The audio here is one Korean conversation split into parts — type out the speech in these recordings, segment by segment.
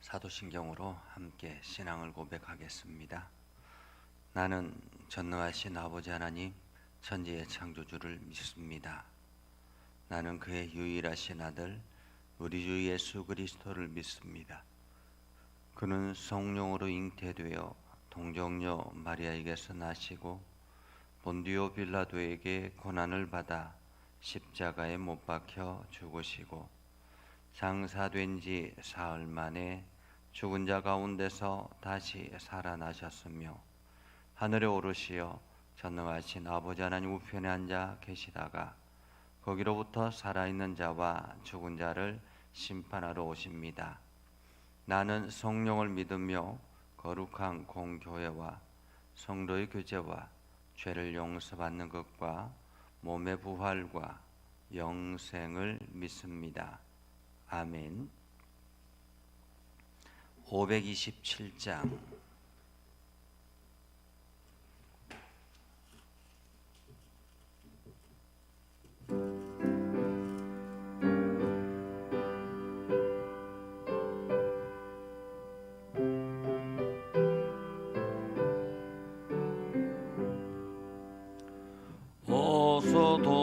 사도신경으로 함께 신앙을 고백하겠습니다. 나는 전능하신 아버지 하나님 천지의 창조주를 믿습니다. 나는 그의 유일하신 아들 우리 주 예수 그리스도를 믿습니다. 그는 성령으로 잉태되어 동정녀 마리아에게서 나시고 본디오 빌라도에게 고난을 받아 십자가에 못 박혀 죽으시고 장사된 지 사흘 만에 죽은 자 가운데서 다시 살아나셨으며 하늘에 오르시어 전능하신 아버지 하나님 우편에 앉아 계시다가 거기로부터 살아있는 자와 죽은 자를 심판하러 오십니다. 나는 성령을 믿으며 거룩한 공교회와 성도의 교제와 죄를 용서받는 것과 몸의 부활과 영생을 믿습니다. 아멘. 527장 어서 돌아오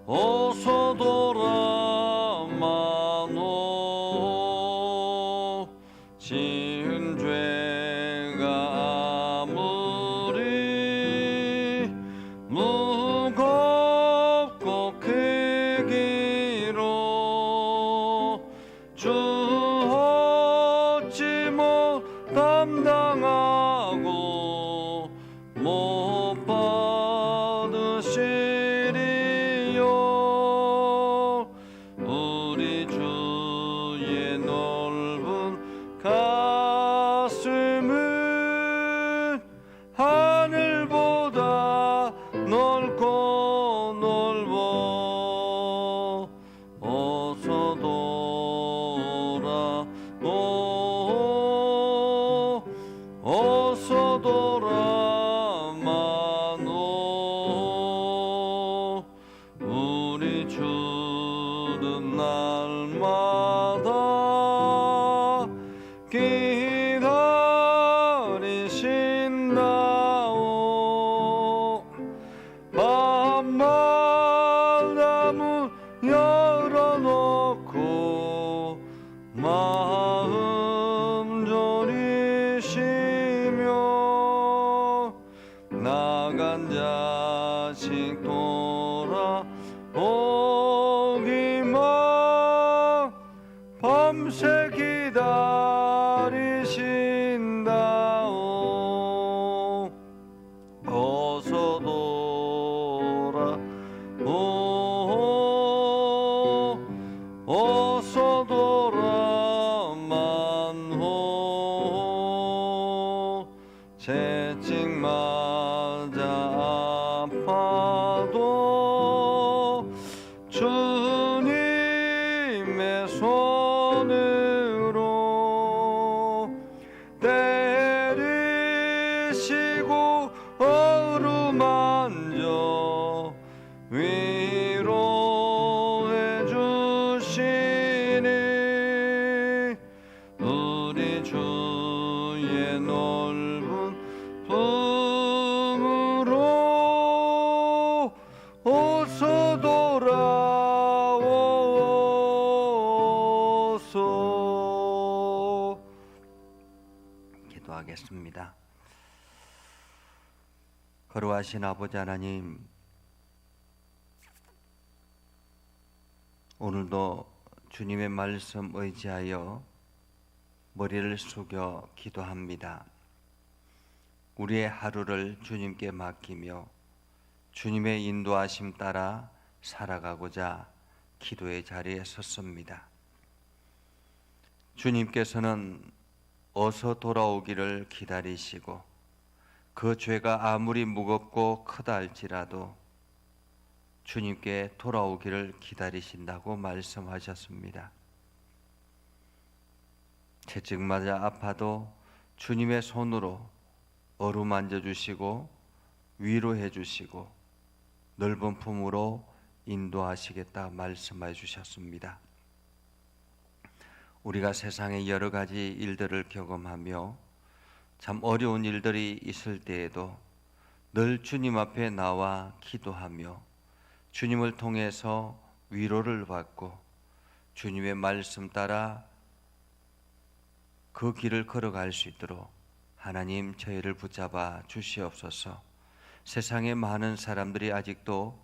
어서 돌아마노 지은 죄가 아무리 무겁고 크기로 주 어찌 못 담당하고 못 받으시리요. 우리 주의 넓은 가슴은 하늘보다 넓고 넓어. 어서 돌아오 어서 돌아마노. 우리 주는 날마다 기다리신다오. 밤마다 문 열어놓고 마음 졸이시며 나간 자식 돌아오기만 밤새 기다리신다오. 어서 돌아오 어서 돌아만호. 채찍 맞아 아파도 주님의 손으로 때리시고 어루만져 위로해 주시니 우리 주의 넓은 품으로 어서 돌아오소. 기도하겠습니다. 거룩하신 아버지 하나님, 오늘도 주님의 말씀 의지하여 머리를 숙여 기도합니다. 우리의 하루를 주님께 맡기며 주님의 인도하심 따라 살아가고자 기도의 자리에 섰습니다. 주님께서는 어서 돌아오기를 기다리시고 그 죄가 아무리 무겁고 크다 할지라도 주님께 돌아오기를 기다리신다고 말씀하셨습니다. 채찍 맞아 아파도 주님의 손으로 어루만져 주시고 위로해 주시고 넓은 품으로 인도하시겠다 말씀해 주셨습니다. 우리가 세상의 여러 가지 일들을 경험하며 참 어려운 일들이 있을 때에도 늘 주님 앞에 나와 기도하며 주님을 통해서 위로를 받고 주님의 말씀 따라 그 길을 걸어갈 수 있도록 하나님 저희를 붙잡아 주시옵소서. 세상의 많은 사람들이 아직도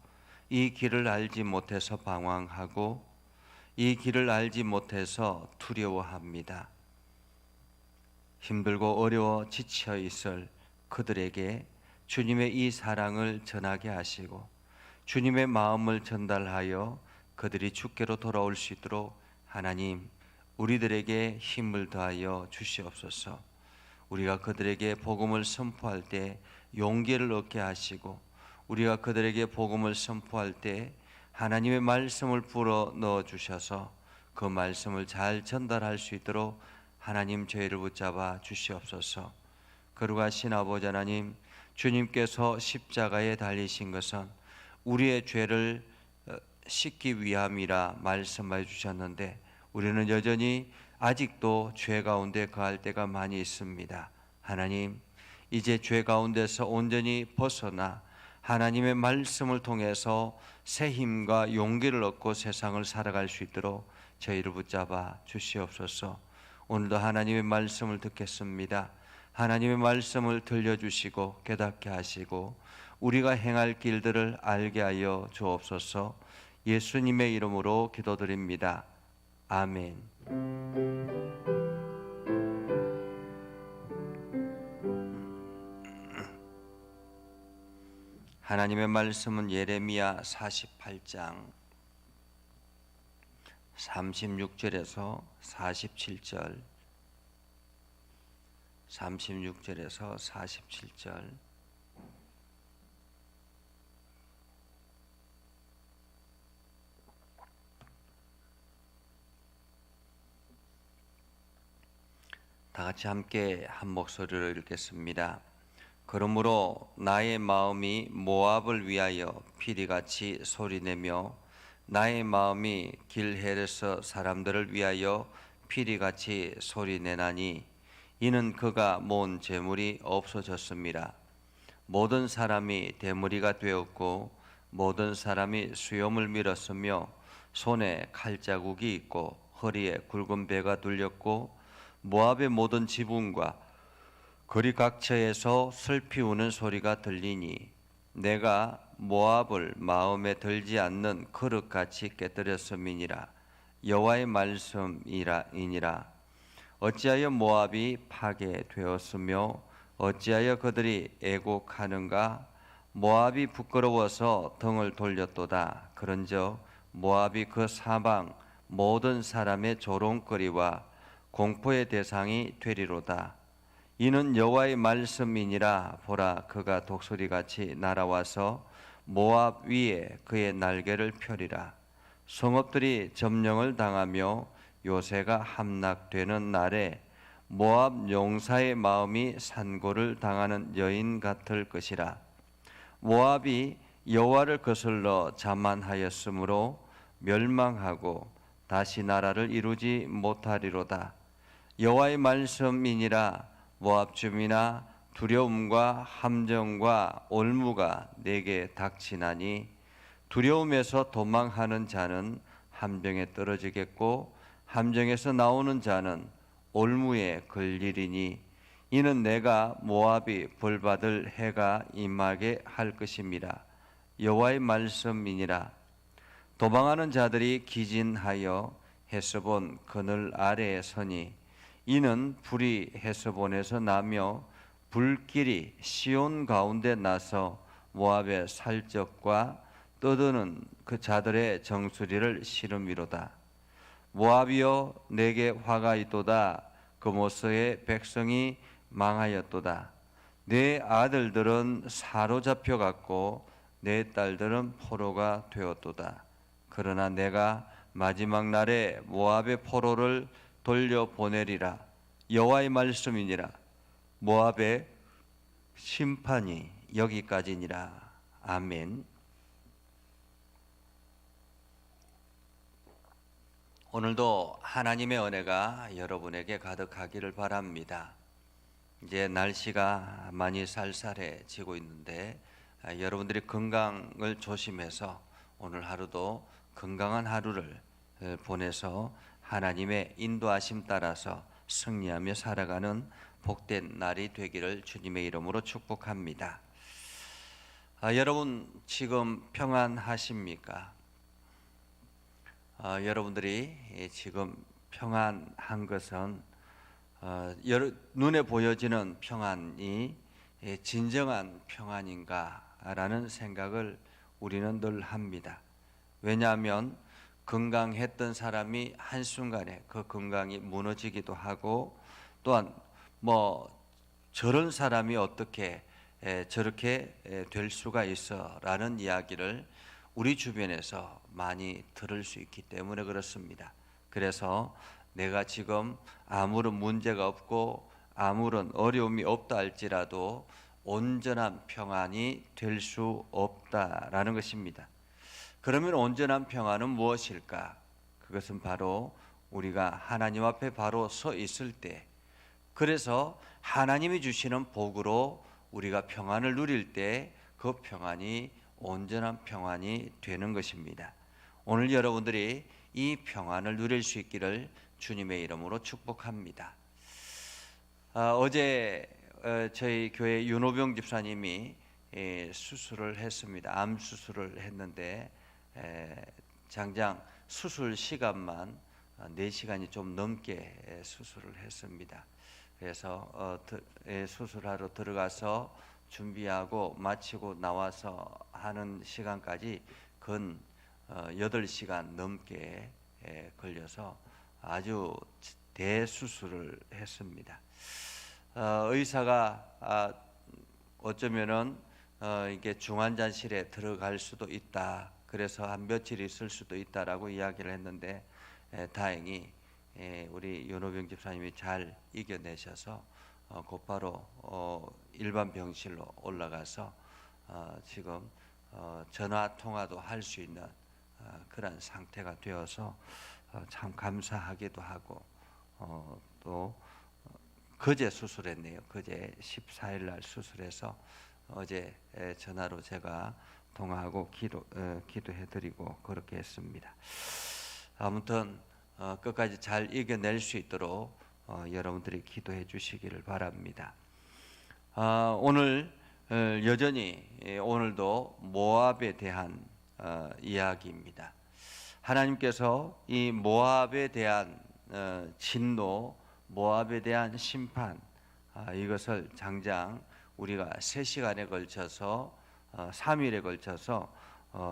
이 길을 알지 못해서 방황하고 이 길을 알지 못해서 두려워합니다. 힘들고 어려워 지쳐 있을 그들에게 주님의 이 사랑을 전하게 하시고 주님의 마음을 전달하여 그들이 주께로 돌아올 수 있도록 하나님 우리들에게 힘을 더하여 주시옵소서. 우리가 그들에게 복음을 선포할 때 용기를 얻게 하시고 우리가 그들에게 복음을 선포할 때 하나님의 말씀을 불어 넣어 주셔서 그 말씀을 잘 전달할 수 있도록 하나님 저희를 붙잡아 주시옵소서. 거룩하신 아버지 하나님, 주님께서 십자가에 달리신 것은 우리의 죄를 씻기 위함이라 말씀해 주셨는데 우리는 여전히 아직도 죄 가운데 거할 때가 많이 있습니다. 하나님, 이제 죄 가운데서 온전히 벗어나 하나님의 말씀을 통해서 새 힘과 용기를 얻고 세상을 살아갈 수 있도록 저희를 붙잡아 주시옵소서. 오늘도 하나님의 말씀을 듣겠습니다. 하나님의 말씀을 들려주시고 깨닫게 하시고 우리가 행할 길들을 알게 하여 주옵소서. 예수님의 이름으로 기도드립니다. 아멘. 하나님의 말씀은 예레미야 48장 36절에서 47절 36절에서 47절 다 같이 함께 한 목소리로 읽겠습니다. 그러므로 나의 마음이 모압을 위하여 피리같이 소리내며 나의 마음이 길헤레스 사람들을 위하여 피리같이 소리내나니 이는 그가 모은 재물이 없어졌습니다. 모든 사람이 대무리가 되었고 모든 사람이 수염을 밀었으며 손에 칼자국이 있고 허리에 굵은 배가 둘렸고 모압의 모든 지붕과 거리 각처에서 슬피 우는 소리가 들리니 내가 모압을 마음에 들지 않는 그릇같이 깨뜨렸음이니라. 여호와의 말씀이니라. 어찌하여 모압이 파괴되었으며 어찌하여 그들이 애곡하는가? 모압이 부끄러워서 등을 돌렸도다. 그런즉 모압이 그 사방 모든 사람의 조롱거리와 공포의 대상이 되리로다. 이는 여호와의 말씀이니라. 보라, 그가 독수리같이 날아와서 모압 위에 그의 날개를 펴리라. 성읍들이 점령을 당하며 요새가 함락되는 날에 모압 용사의 마음이 산고를 당하는 여인 같을 것이라. 모압이 여호와를 거슬러 자만하였으므로 멸망하고 다시 나라를 이루지 못하리로다. 여호와의 말씀이니라. 모압 주민아, 두려움과 함정과 올무가 내게 닥치나니 두려움에서 도망하는 자는 함정에 떨어지겠고 함정에서 나오는 자는 올무에 걸리리니 이는 내가 모압이 벌받을 해가 임하게 할 것임이라. 여호와의 말씀이니라. 도망하는 자들이 기진하여 헤스본 그늘 아래에 서니 이는 불이 헤스본에서 나며 불길이 시온 가운데 나서 모압의 살적과 떠드는 그 자들의 정수리를 시름이로다. 모압이여, 내게 화가 있도다. 그모스의 백성이 망하였도다. 내 아들들은 사로잡혀 갔고 내 딸들은 포로가 되었도다. 그러나 내가 마지막 날에 모압의 포로를 돌려보내리라. 여호와의 말씀이니라. 모압의 심판이 여기까지니라. 아멘. 오늘도 하나님의 은혜가 여러분에게 가득하기를 바랍니다. 이제 날씨가 많이 쌀쌀해지고 있는데 여러분들이 건강을 조심해서 오늘 하루도 건강한 하루를 보내서 하나님의 인도하심 따라서 승리하며 살아가는 복된 날이 되기를 주님의 이름으로 축복합니다. 여러분 지금 평안하십니까? 여러분들이 지금 평안한 것은 눈에 보여지는 평안이 진정한 평안인가라는 생각을 우리는 늘 합니다. 왜냐하면 건강했던 사람이 한순간에 그 건강이 무너지기도 하고, 또한 저런 사람이 어떻게 저렇게 될 수가 있어 라는 이야기를 우리 주변에서 많이 들을 수 있기 때문에 그렇습니다. 그래서 내가 지금 아무런 문제가 없고 아무런 어려움이 없다 할지라도 온전한 평안이 될 수 없다라는 것입니다. 그러면 온전한 평안은 무엇일까? 그것은 바로 우리가 하나님 앞에 바로 서 있을 때, 그래서 하나님이 주시는 복으로 우리가 평안을 누릴 때 그 평안이 온전한 평안이 되는 것입니다. 오늘 여러분들이 이 평안을 누릴 수 있기를 주님의 이름으로 축복합니다. 어제 저희 교회 윤호병 집사님이 수술을 했습니다. 암 수술을 했는데 장장 수술 시간만 4시간이 좀 넘게 수술을 했습니다. 그래서 수술하러 들어가서 준비하고 마치고 나와서 하는 시간까지 근 8시간 넘게 걸려서 아주 대수술을 했습니다. 의사가 어쩌면은 이게 중환자실에 들어갈 수도 있다, 그래서 한 며칠 있을 수도 있다라고 이야기를 했는데 다행히 우리 윤호병 집사님이 잘 이겨내셔서 곧바로 일반 병실로 올라가서 지금 전화 통화도 할 수 있는 그런 상태가 되어서 참 감사하기도 하고, 또 그제 수술했네요. 그제 14일 날 수술해서 어제 전화로 제가 통화하고 기도해드리고 그렇게 했습니다. 아무튼 끝까지 잘 이겨낼 수 있도록 여러분들이 기도해 주시기를 바랍니다. 오늘 여전히 오늘도 모압에 대한 이야기입니다. 하나님께서 이 모압에 대한 진노, 모압에 대한 심판, 이것을 장장 우리가 3시간에 걸쳐서 3일에 걸쳐서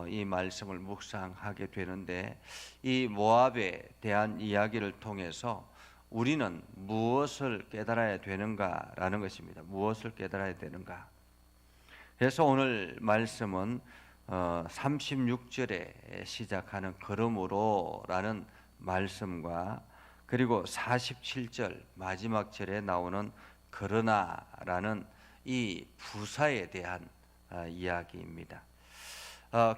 이 말씀을 묵상하게 되는데, 이 모압에 대한 이야기를 통해서 우리는 무엇을 깨달아야 되는가라는 것입니다. 무엇을 깨달아야 되는가? 그래서 오늘 말씀은 36절에 시작하는 그러므로라는 말씀과 그리고 47절 마지막 절에 나오는 그러나라는 이 부사에 대한 이야기입니다.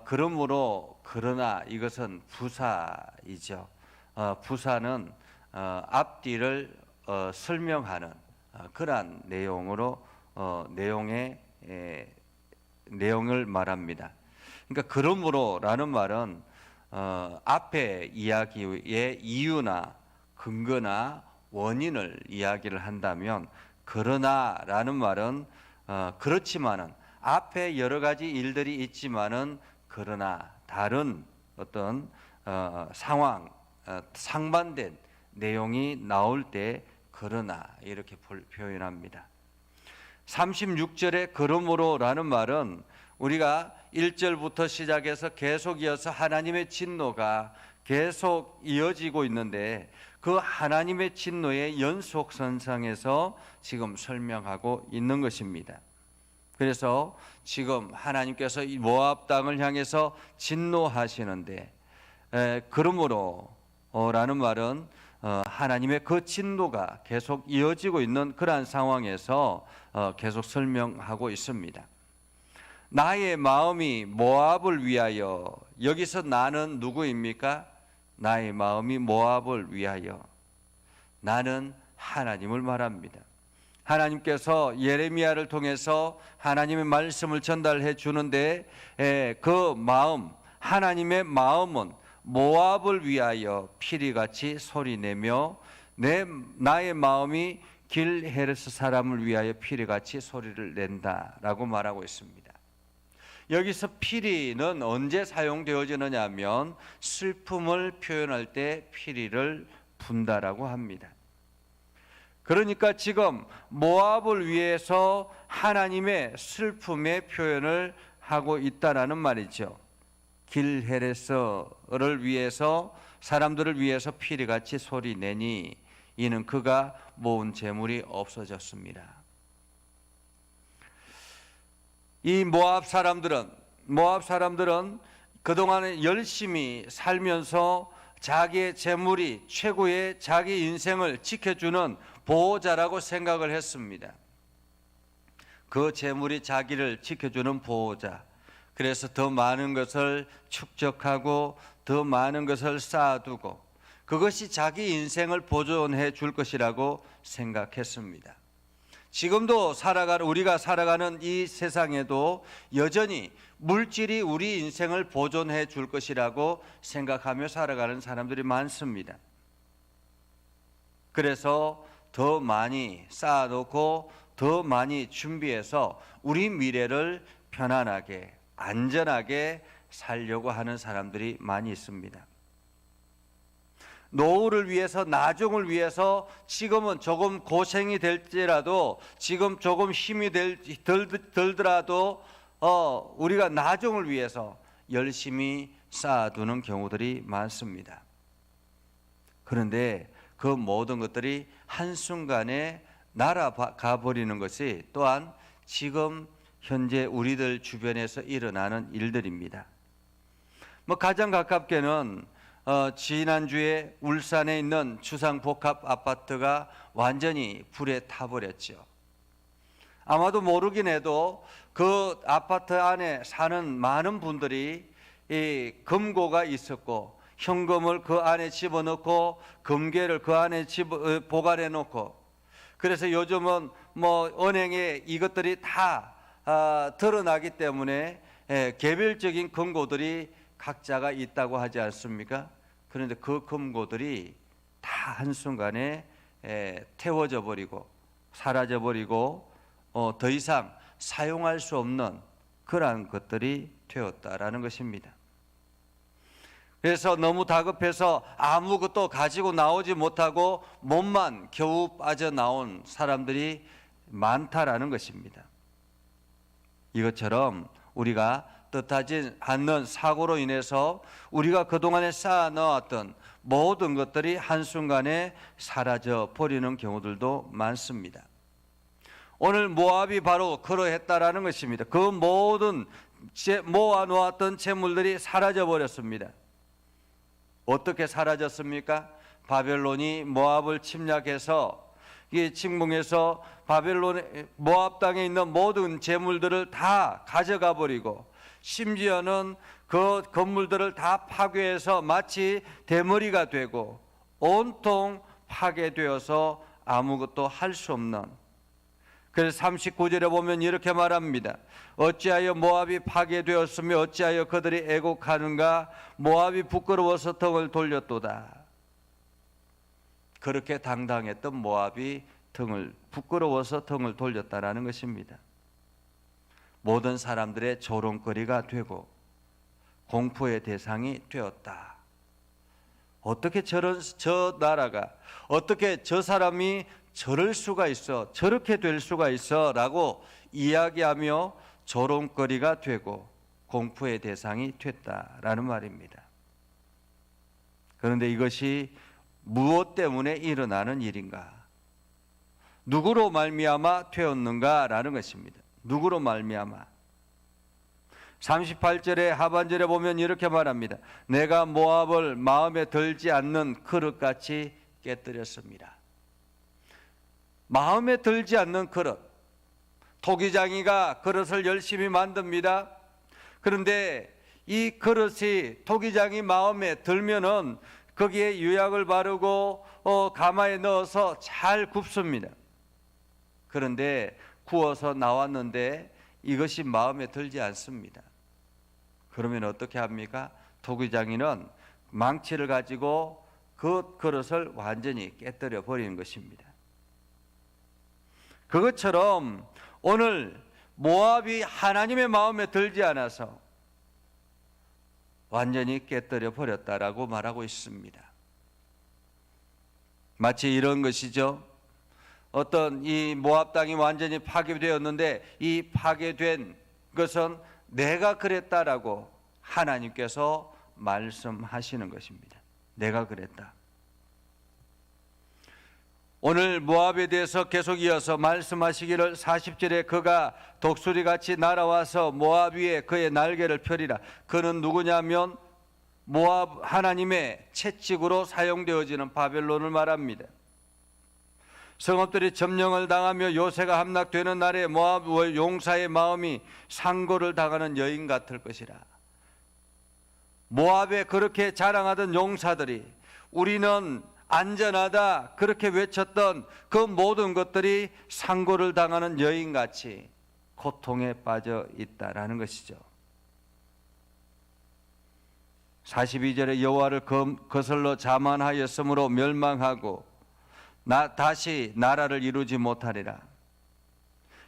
그러므로 그러나 이것은 부사이죠. 부사는 앞뒤를 설명하는 그러한 내용으로 내용을 말합니다. 그러니까 그러므로라는 말은 앞에 이야기의 이유나 근거나 원인을 이야기를 한다면, 그러나라는 말은 그렇지만은 앞에 여러 가지 일들이 있지만은 그러나 다른 어떤 상황, 상반된 내용이 나올 때 그러나 이렇게 표현합니다. 36절에 그러므로라는 말은 우리가 1절부터 시작해서 계속 이어서 하나님의 진노가 계속 이어지고 있는데, 그 하나님의 진노의 연속선상에서 지금 설명하고 있는 것입니다. 그래서 지금 하나님께서 이 모압 땅을 향해서 진노하시는데, 그러므로라는 말은 하나님의 그 진노가 계속 이어지고 있는 그러한 상황에서 계속 설명하고 있습니다. 나의 마음이 모압을 위하여, 여기서 나는 누구입니까? 나의 마음이 모압을 위하여. 나는 하나님을 말합니다. 하나님께서 예레미야를 통해서 하나님의 말씀을 전달해 주는데 그 마음, 하나님의 마음은 모압을 위하여 피리같이 소리내며 나의 마음이 길 헤레스 사람을 위하여 피리같이 소리를 낸다라고 말하고 있습니다. 여기서 피리는 언제 사용되어지느냐 하면 슬픔을 표현할 때 피리를 분다라고 합니다. 그러니까 지금 모압을 위해서 하나님의 슬픔의 표현을 하고 있다라는 말이죠. 길 헤레스를 위해서, 사람들을 위해서 피리같이 소리내니 이는 그가 모은 재물이 없어졌습니다. 이 모압 사람들은 그동안에 열심히 살면서 자기의 재물이 최고의 자기 인생을 지켜주는 보호자라고 생각을 했습니다. 그 재물이 자기를 지켜주는 보호자. 그래서 더 많은 것을 축적하고 더 많은 것을 쌓아두고 그것이 자기 인생을 보존해 줄 것이라고 생각했습니다. 지금도 우리가 살아가는 이 세상에도 여전히 물질이 우리 인생을 보존해 줄 것이라고 생각하며 살아가는 사람들이 많습니다. 그래서 더 많이 쌓아놓고 더 많이 준비해서 우리 미래를 편안하게 안전하게 살려고 하는 사람들이 많이 있습니다. 노후를 위해서, 나중을 위해서 지금은 조금 고생이 될지라도, 지금 조금 힘이 들더라도 우리가 나중을 위해서 열심히 쌓아두는 경우들이 많습니다. 그런데 그 모든 것들이 한순간에 날아가 버리는 것이 또한 지금 현재 우리들 주변에서 일어나는 일들입니다. 가장 가깝게는 지난주에 울산에 있는 주상복합 아파트가 완전히 불에 타버렸죠. 아마도 모르긴 해도 그 아파트 안에 사는 많은 분들이 이 금고가 있었고 현금을 그 안에 집어넣고 금괴를 그 안에 보관해 놓고, 그래서 요즘은 은행에 이것들이 다 드러나기 때문에 개별적인 금고들이 각자가 있다고 하지 않습니까? 그런데 그 금고들이 다 한순간에 태워져 버리고 사라져 버리고 더 이상 사용할 수 없는 그러한 것들이 되었다라는 것입니다. 그래서 너무 다급해서 아무것도 가지고 나오지 못하고 몸만 겨우 빠져나온 사람들이 많다라는 것입니다. 이것처럼 우리가 뜻하지 않는 사고로 인해서 우리가 그동안에 쌓아놓았던 모든 것들이 한순간에 사라져 버리는 경우들도 많습니다. 오늘 모압이 바로 그러했다라는 것입니다. 그 모든 모아놓았던 재물들이 사라져 버렸습니다. 어떻게 사라졌습니까? 바벨론이 모압을 침략해서 침공해서 모압 땅에 있는 모든 재물들을 다 가져가 버리고, 심지어는 그 건물들을 다 파괴해서 마치 대머리가 되고 온통 파괴되어서 아무것도 할 수 없는, 그래서 39절에 보면 이렇게 말합니다. 어찌하여 모압이 파괴되었으며 어찌하여 그들이 애곡하는가? 모압이 부끄러워서 등을 돌렸도다. 그렇게 당당했던 모압이 부끄러워서 등을 돌렸다라는 것입니다. 모든 사람들의 조롱거리가 되고 공포의 대상이 되었다. 어떻게 저 나라가, 어떻게 저 사람이 저럴 수가 있어, 저렇게 될 수가 있어 라고 이야기하며 조롱거리가 되고 공포의 대상이 됐다라는 말입니다. 그런데 이것이 무엇 때문에 일어나는 일인가? 누구로 말미암아 되었는가라는 것입니다. 누구로 말미암아? 38절의 하반절에 보면 이렇게 말합니다. 내가 모압을 마음에 들지 않는 그릇같이 깨뜨렸습니다. 마음에 들지 않는 그릇. 토기장이가 그릇을 열심히 만듭니다. 그런데 이 그릇이 토기장이 마음에 들면은 거기에 유약을 바르고 가마에 넣어서 잘 굽습니다. 그런데 구워서 나왔는데 이것이 마음에 들지 않습니다. 그러면 어떻게 합니까? 토기장인은 망치를 가지고 그 그릇을 완전히 깨뜨려 버리는 것입니다. 그것처럼 오늘 모압이 하나님의 마음에 들지 않아서 완전히 깨뜨려 버렸다라고 말하고 있습니다. 마치 이런 것이죠. 어떤 이 모압 땅이 완전히 파괴되었는데 이 파괴된 것은 내가 그랬다라고 하나님께서 말씀하시는 것입니다. 내가 그랬다. 오늘 모압에 대해서 계속 이어서 말씀하시기를 40절에 그가 독수리같이 날아와서 모압 위에 그의 날개를 펴리라. 그는 누구냐면 모압 하나님의 채찍으로 사용되어지는 바벨론을 말합니다. 성읍들이 점령을 당하며 요새가 함락되는 날에 모압 용사의 마음이 상고를 당하는 여인 같을 것이라. 모압에 그렇게 자랑하던 용사들이 우리는 안전하다 그렇게 외쳤던 그 모든 것들이 상고를 당하는 여인같이 고통에 빠져 있다라는 것이죠. 42절에 여호와를 거슬러 자만하였으므로 멸망하고 다시 나라를 이루지 못하리라.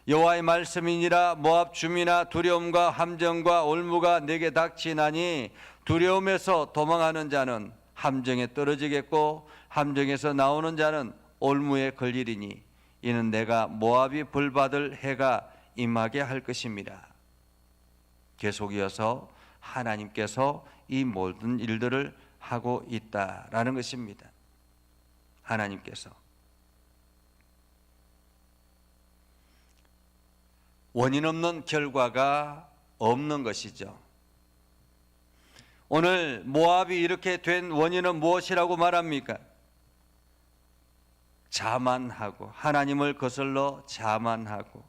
여호와의 말씀이니라. 모압 주민아, 두려움과 함정과 올무가 내게 닥치나니 두려움에서 도망하는 자는 함정에 떨어지겠고 함정에서 나오는 자는 올무에 걸리리니 이는 내가 모압이 벌받을 해가 임하게 할 것입니다. 계속 이어서 하나님께서 이 모든 일들을 하고 있다라는 것입니다. 하나님께서 원인 없는 결과가 없는 것이죠. 오늘 모압이 이렇게 된 원인은 무엇이라고 말합니까? 자만하고 하나님을 거슬러 자만하고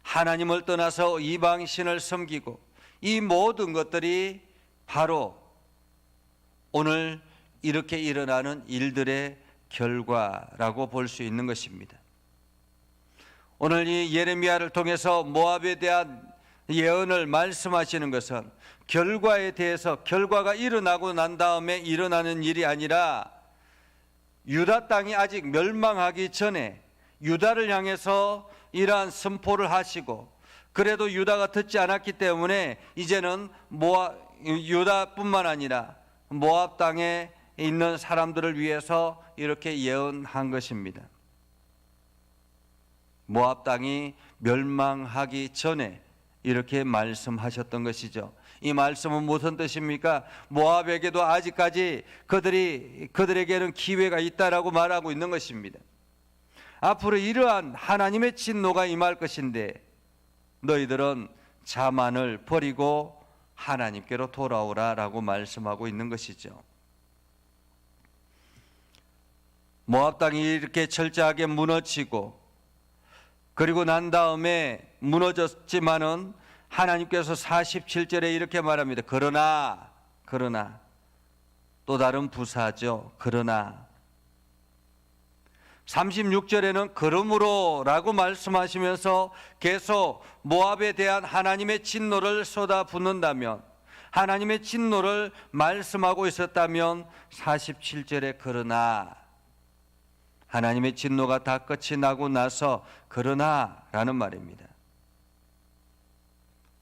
하나님을 떠나서 이방신을 섬기고 이 모든 것들이 바로 오늘 이렇게 일어나는 일들의 결과라고 볼 수 있는 것입니다. 오늘 이 예레미야를 통해서 모압에 대한 예언을 말씀하시는 것은 결과에 대해서 결과가 일어나고 난 다음에 일어나는 일이 아니라 유다 땅이 아직 멸망하기 전에 유다를 향해서 이러한 선포를 하시고 그래도 유다가 듣지 않았기 때문에 이제는 유다뿐만 아니라 모압 땅에 있는 사람들을 위해서 이렇게 예언한 것입니다. 모압 땅이 멸망하기 전에 이렇게 말씀하셨던 것이죠. 이 말씀은 무슨 뜻입니까? 모압에게도 아직까지 그들에게는 기회가 있다라고 말하고 있는 것입니다. 앞으로 이러한 하나님의 진노가 임할 것인데 너희들은 자만을 버리고 하나님께로 돌아오라라고 말씀하고 있는 것이죠. 모압 땅이 이렇게 철저하게 무너지고 그리고 난 다음에 무너졌지만은 하나님께서 47절에 이렇게 말합니다. 그러나 또 다른 부사죠. 그러나 36절에는 그러므로 라고 말씀하시면서 계속 모압에 대한 하나님의 진노를 쏟아붓는다면 하나님의 진노를 말씀하고 있었다면 47절에 그러나 하나님의 진노가 다 끝이 나고 나서 그러나라는 말입니다.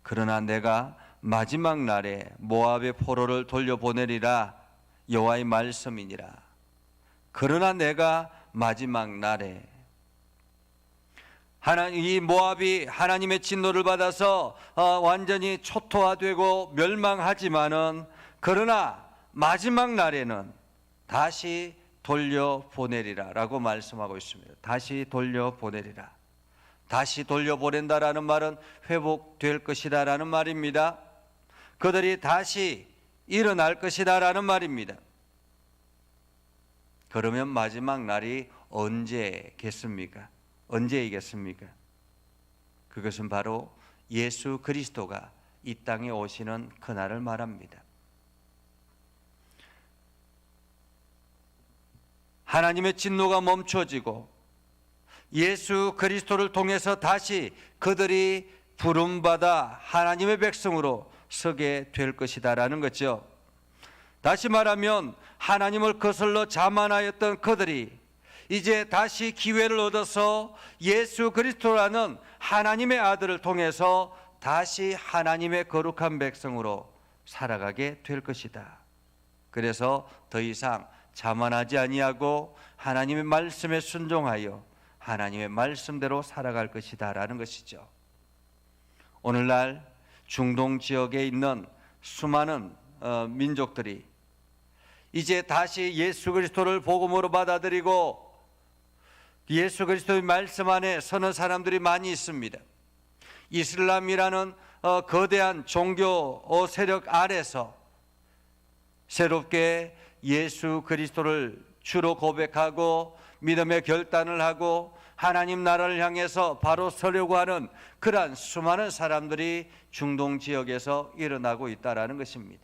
그러나 내가 마지막 날에 모압의 포로를 돌려보내리라 여호와의 말씀이니라. 그러나 내가 마지막 날에 이 모압이 하나님의 진노를 받아서 완전히 초토화되고 멸망하지만은 그러나 마지막 날에는 다시 돌려보내리라 라고 말씀하고 있습니다. 다시 돌려보내리라. 다시 돌려보낸다라는 말은 회복될 것이다 라는 말입니다. 그들이 다시 일어날 것이다 라는 말입니다. 그러면 마지막 날이 언제겠습니까? 언제이겠습니까? 그것은 바로 예수 그리스도가 이 땅에 오시는 그날을 말합니다. 하나님의 진노가 멈춰지고 예수 그리스도를 통해서 다시 그들이 부름받아 하나님의 백성으로 서게 될 것이다라는 거죠. 다시 말하면 하나님을 거슬러 자만하였던 그들이 이제 다시 기회를 얻어서 예수 그리스도라는 하나님의 아들을 통해서 다시 하나님의 거룩한 백성으로 살아가게 될 것이다. 그래서 더 이상 자만하지 아니하고 하나님의 말씀에 순종하여 하나님의 말씀대로 살아갈 것이다 라는 것이죠. 오늘날 중동 지역에 있는 수많은 민족들이 이제 다시 예수 그리스도를 복음으로 받아들이고 예수 그리스도의 말씀 안에 서는 사람들이 많이 있습니다. 이슬람이라는 거대한 종교 세력 아래서 새롭게 예수 그리스도를 주로 고백하고 믿음의 결단을 하고 하나님 나라를 향해서 바로 서려고 하는 그러한 수많은 사람들이 중동 지역에서 일어나고 있다는 것입니다.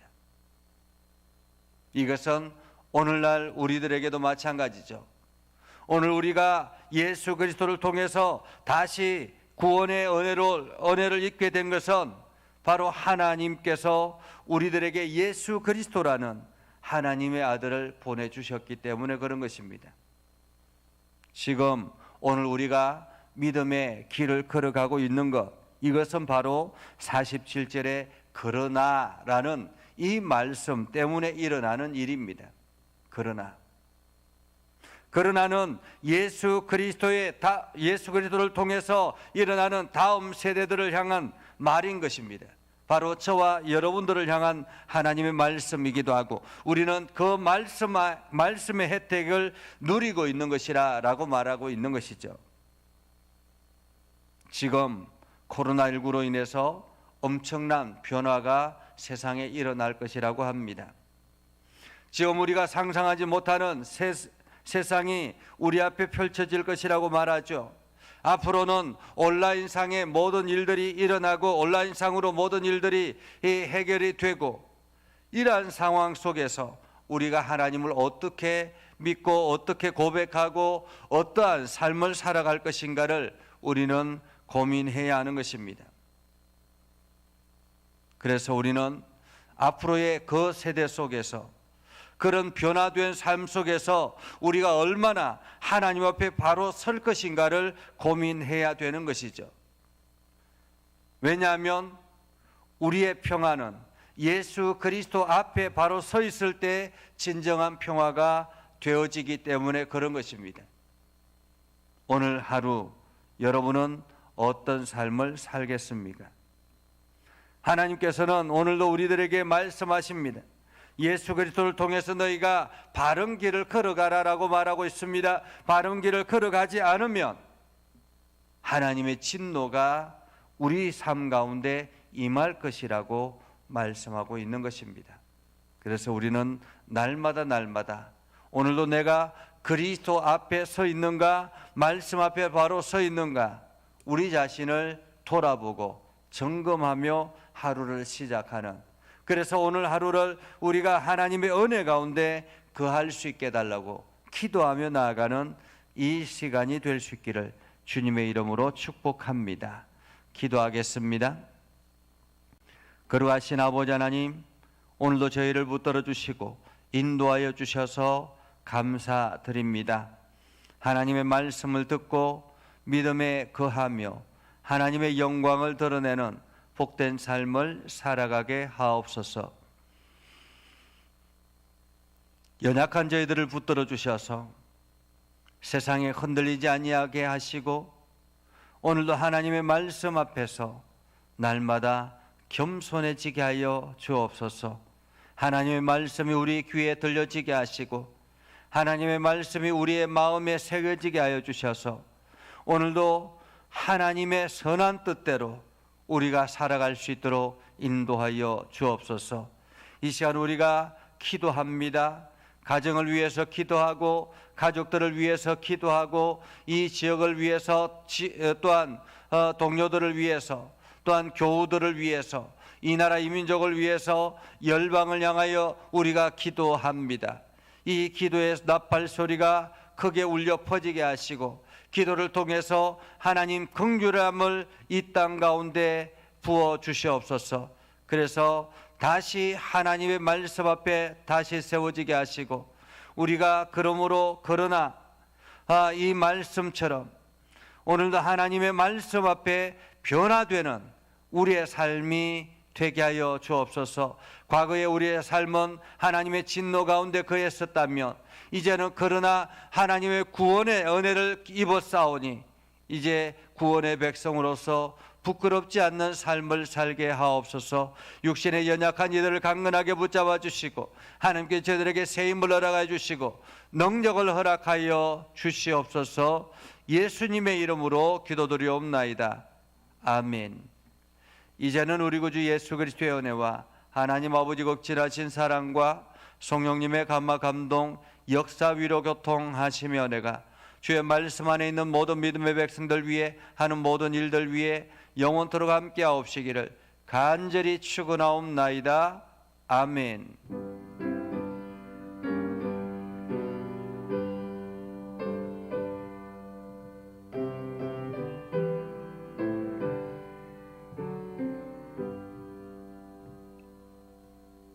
이것은 오늘날 우리들에게도 마찬가지죠. 오늘 우리가 예수 그리스도를 통해서 다시 구원의 은혜를 입게 된 것은 바로 하나님께서 우리들에게 예수 그리스도라는 하나님의 아들을 보내주셨기 때문에 그런 것입니다. 지금 오늘 우리가 믿음의 길을 걸어가고 있는 것, 이것은 바로 47절의 그러나라는 이 말씀 때문에 일어나는 일입니다. 그러나는 예수 그리스도를 통해서 일어나는 다음 세대들을 향한 말인 것입니다. 바로 저와 여러분들을 향한 하나님의 말씀이기도 하고 우리는 그 말씀의 혜택을 누리고 있는 것이라고 말하고 있는 것이죠. 지금 코로나19로 인해서 엄청난 변화가 세상에 일어날 것이라고 합니다. 지금 우리가 상상하지 못하는 세상이 우리 앞에 펼쳐질 것이라고 말하죠. 앞으로는 온라인상의 모든 일들이 일어나고 온라인상으로 모든 일들이 해결이 되고 이러한 상황 속에서 우리가 하나님을 어떻게 믿고 어떻게 고백하고 어떠한 삶을 살아갈 것인가를 우리는 고민해야 하는 것입니다. 그래서 우리는 앞으로의 그 세대 속에서 그런 변화된 삶 속에서 우리가 얼마나 하나님 앞에 바로 설 것인가를 고민해야 되는 것이죠. 왜냐하면 우리의 평화는 예수 그리스도 앞에 바로 서 있을 때 진정한 평화가 되어지기 때문에 그런 것입니다. 오늘 하루 여러분은 어떤 삶을 살겠습니까? 하나님께서는 오늘도 우리들에게 말씀하십니다. 예수 그리스도를 통해서 너희가 바른 길을 걸어가라라고 말하고 있습니다. 바른 길을 걸어가지 않으면 하나님의 진노가 우리 삶 가운데 임할 것이라고 말씀하고 있는 것입니다. 그래서 우리는 날마다 오늘도 내가 그리스도 앞에 서 있는가, 말씀 앞에 바로 서 있는가, 우리 자신을 돌아보고 점검하며 하루를 시작하는, 그래서 오늘 하루를 우리가 하나님의 은혜 가운데 거할 수 있게 해달라고 기도하며 나아가는 이 시간이 될 수 있기를 주님의 이름으로 축복합니다. 기도하겠습니다. 거룩하신 아버지 하나님, 오늘도 저희를 붙들어 주시고 인도하여 주셔서 감사드립니다. 하나님의 말씀을 듣고 믿음에 거하며 하나님의 영광을 드러내는 복된 삶을 살아가게 하옵소서. 연약한 저희들을 붙들어 주셔서 세상에 흔들리지 아니하게 하시고 오늘도 하나님의 말씀 앞에서 날마다 겸손해지게 하여 주옵소서. 하나님의 말씀이 우리 귀에 들려지게 하시고 하나님의 말씀이 우리의 마음에 새겨지게 하여 주셔서 오늘도 하나님의 선한 뜻대로 우리가 살아갈 수 있도록 인도하여 주옵소서. 이 시간 우리가 기도합니다. 가정을 위해서 기도하고 가족들을 위해서 기도하고 이 지역을 위해서 또한 동료들을 위해서 또한 교우들을 위해서 이 나라 이 민족을 위해서 열방을 향하여 우리가 기도합니다. 이 기도의 나팔 소리가 크게 울려 퍼지게 하시고 기도를 통해서 하나님 긍휼함을 이 땅 가운데 부어 주시옵소서. 그래서 다시 하나님의 말씀 앞에 다시 세워지게 하시고 우리가 그러나 이 말씀처럼 오늘도 하나님의 말씀 앞에 변화되는 우리의 삶이 되게 하여 주옵소서. 과거에 우리의 삶은 하나님의 진노 가운데 거했었다면 이제는 그러나 하나님의 구원의 은혜를 입었사오니 이제 구원의 백성으로서 부끄럽지 않는 삶을 살게 하옵소서. 육신의 연약한 이들을 강건하게 붙잡아 주시고 하나님께 저들에게 새 힘을 허락하여 주시고 능력을 허락하여 주시옵소서. 예수님의 이름으로 기도드리옵나이다. 아멘. 이제는 우리 구주 예수 그리스도의 은혜와 하나님 아버지 극진하신 사랑과 성령님의 감화 감동 역사 위로 교통하시며 은혜가 주의 말씀 안에 있는 모든 믿음의 백성들 위해 하는 모든 일들 위해 영원토록 함께 하옵시기를 간절히 축원하옵나이다. 아멘.